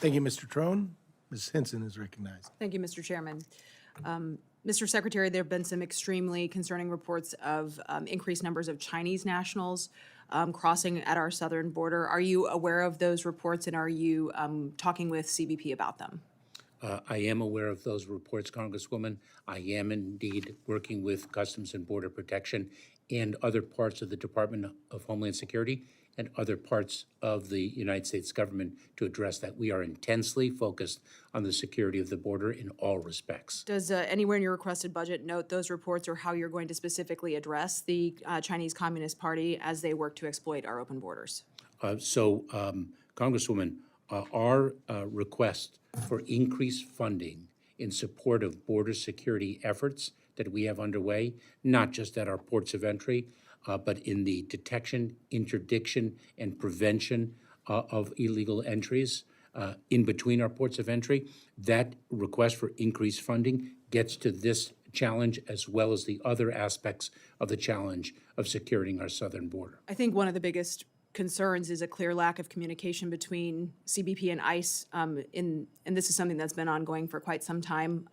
Thank you, Mr. Trone. Ms. Henson is recognized. Thank you, Mr. Chairman. Mr. Secretary, there have been some extremely concerning reports of increased numbers of Chinese nationals crossing at our southern border. Are you aware of those reports, and are you talking with CBP about them? I am aware of those reports, Congresswoman. I am indeed working with Customs and Border Protection and other parts of the Department of Homeland Security and other parts of the United States government to address that. We are intensely focused on the security of the border in all respects. Does anywhere in your requested budget note those reports or how you're going to specifically address the Chinese Communist Party as they work to exploit our open borders? Congresswoman, our request for increased funding in support of border security efforts that we have underway, not just at our ports of entry, but in the detection, interdiction, and prevention of illegal entries in between our ports of entry. That request for increased funding gets to this challenge as well as the other aspects of the challenge of securing our southern border. I think one of the biggest concerns is a clear lack of communication between CBP and ICE, and this is something that's been ongoing for quite some time.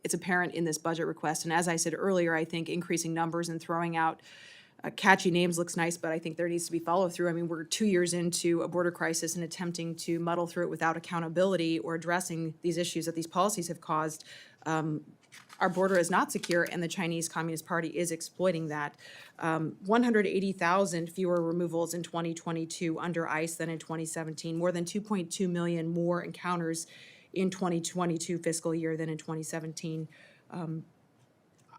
It's apparent in this budget request, and as I said earlier, I think increasing numbers and throwing out catchy names looks nice, but I think there needs to be follow-through. I mean, we're 2 years into a border crisis and attempting to muddle through it without accountability or addressing these issues that these policies have caused. Our border is not secure, and the Chinese Communist Party is exploiting that. 180,000 fewer removals in 2022 under ICE than in 2017, more than 2.2 million more encounters in 2022 fiscal year than in 2017.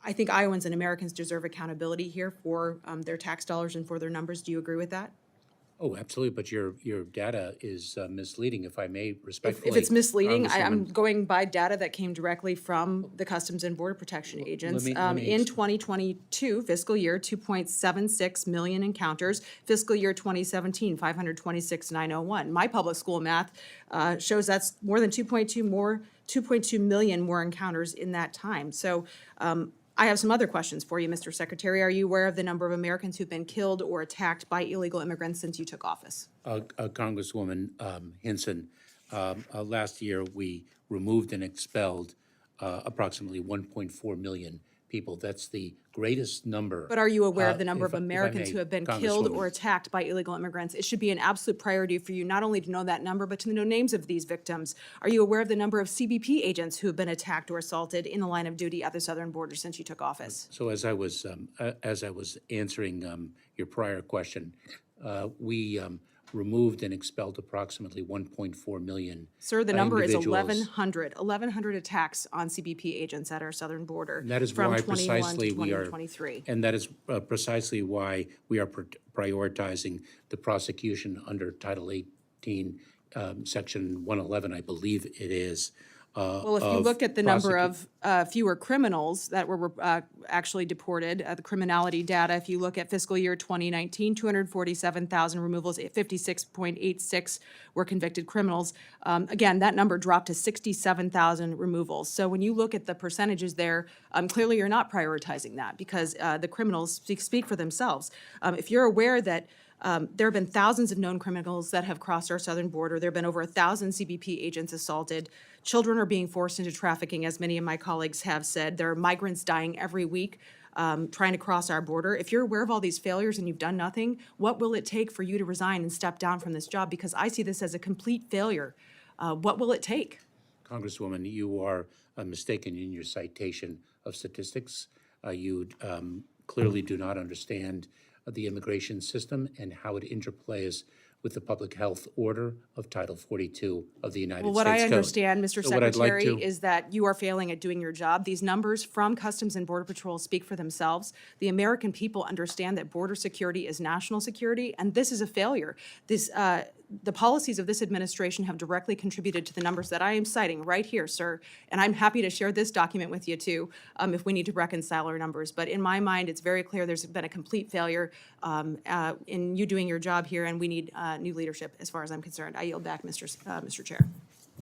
I think Iowans and Americans deserve accountability here for their tax dollars and for their numbers. Do you agree with that? Oh, absolutely, but your data is misleading, if I may respectfully. If it's misleading, Congresswoman. I'm going by data that came directly from the Customs and Border Protection agents. let me In 2022 fiscal year, 2.76 million encounters. Fiscal year 2017, 526,901. My public school math shows that's more than 2.2 million more encounters in that time. So I have some other questions for you, Mr. Secretary. Are you aware of the number of Americans who've been killed or attacked by illegal immigrants since you took office? Congresswoman Hinson, last year we removed and expelled approximately 1.4 million people. That's the greatest number. But are you aware of the number if of I Americans may, who have been killed Congresswoman. or attacked by illegal immigrants? It should be an absolute priority for you not only to know that number, but to know names of these victims. Are you aware of the number of CBP agents who have been attacked or assaulted in the line of duty at the southern border since you took office? So as I was answering your prior question, we removed and expelled approximately 1.4 million. Sir, the number is individuals. 1,100. 1,100 attacks on CBP agents at our southern border And that is from why 21 precisely to we are, 2023. and that is precisely why we are prioritizing the prosecution under Title 18, Section 111, I believe it is. Well, if you look at the number of fewer criminals that were actually deported, the criminality data, if you look at fiscal year 2019, 247,000 removals, 56.86 were convicted criminals. Again, that number dropped to 67,000 removals. So when you look at the percentages there, clearly you're not prioritizing that because the criminals speak for themselves. If you're aware that there have been thousands of known criminals that have crossed our southern border. There have been over 1,000 CBP agents assaulted. Children are being forced into trafficking, as many of my colleagues have said. There are migrants dying every week trying to cross our border. If you're aware of all these failures and you've done nothing, what will it take for you to resign and step down from this job? Because I see this as a complete failure. What will it take? Congresswoman, you are mistaken in your citation of statistics. You clearly do not understand the immigration system and how it interplays with the public health order of Title 42 of the United States Code. Well, what I understand, Mr. So what I'd like Secretary, to- is that you are failing at doing your job. These numbers from Customs and Border Patrol speak for themselves. The American people understand that border security is national security, and this is a failure. The policies of this administration have directly contributed to the numbers that I am citing right here, sir. And I'm happy to share this document with you too, if we need to reconcile our numbers. But in my mind, it's very clear there's been a complete failure in you doing your job here, and we need new leadership as far as I'm concerned. I yield back, Mr. Chair.